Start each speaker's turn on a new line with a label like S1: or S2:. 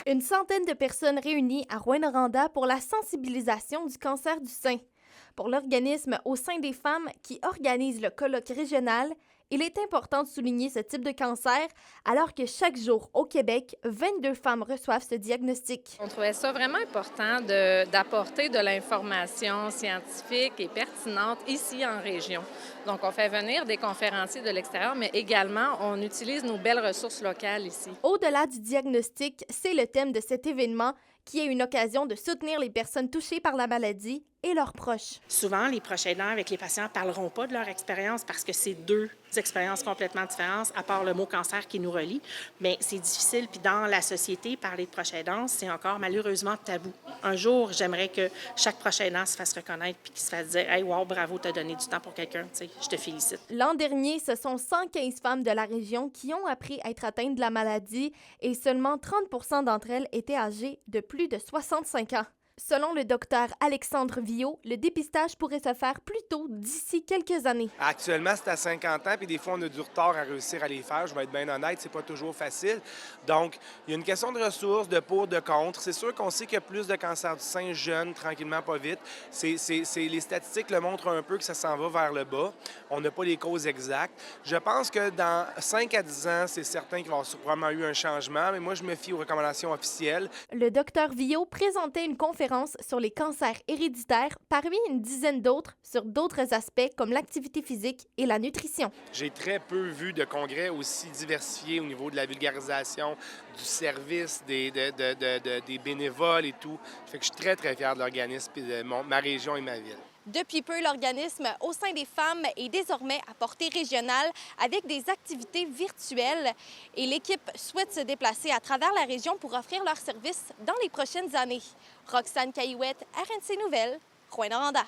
S1: Une centaine de personnes réunies à Rouyn-Noranda pour la sensibilisation du cancer du sein. Pour l'organisme Au sein des femmes qui organise le colloque régional, il est important de souligner ce type de cancer alors que chaque jour au Québec, 22 femmes reçoivent ce diagnostic.
S2: On trouvait ça vraiment important d'apporter de l'information scientifique et pertinente ici en région. Donc, on fait venir des conférenciers de l'extérieur, mais également, on utilise nos belles ressources locales ici.
S1: Au-delà du diagnostic, c'est le thème de cet événement qui est une occasion de soutenir les personnes touchées par la maladie et leurs proches.
S3: Souvent, les proches aidants avec les patients ne parleront pas de leur expérience parce que c'est deux expériences complètement différentes, à part le mot cancer qui nous relie. Mais c'est difficile. Puis dans la société, parler de proche aidant, c'est encore malheureusement tabou. Un jour, j'aimerais que chaque proche aidant se fasse reconnaître puis qu'il se fasse dire « Hey, wow, bravo, t'as donné du temps pour quelqu'un. Je te félicite. »
S1: L'an dernier, ce sont 115 femmes de la région qui ont appris à être atteintes de la maladie et seulement 30 d'entre elles étaient âgées de plus de 65 ans. Selon le docteur Alexandre Viault, le dépistage pourrait se faire plus tôt d'ici quelques années.
S4: Actuellement, c'est à 50 ans, puis des fois, on a du retard à réussir à les faire. Je vais être bien honnête, c'est pas toujours facile. Donc, il y a une question de ressources, de pour, de contre. C'est sûr qu'on sait qu'il y a plus de cancers du sein jeunes, tranquillement, pas vite. Les statistiques le montrent un peu que ça s'en va vers le bas. On n'a pas les causes exactes. Je pense que dans 5 à 10 ans, c'est certain qu'il va y avoir probablement eu un changement, mais moi, je me fie aux recommandations officielles.
S1: Le docteur Viault présentait une conférence sur les cancers héréditaires, parmi une dizaine d'autres sur d'autres aspects comme l'activité physique et la nutrition.
S4: J'ai très peu vu de congrès aussi diversifiés au niveau de la vulgarisation, du service, des bénévoles et tout. Fait que je suis très, très fier de l'organisme, puis de ma région et ma ville.
S1: Depuis peu, l'organisme Au sein des femmes est désormais à portée régionale avec des activités virtuelles et l'équipe souhaite se déplacer à travers la région pour offrir leurs services dans les prochaines années. Roxane Caillouette, RNC Nouvelles, Rouyn-Noranda.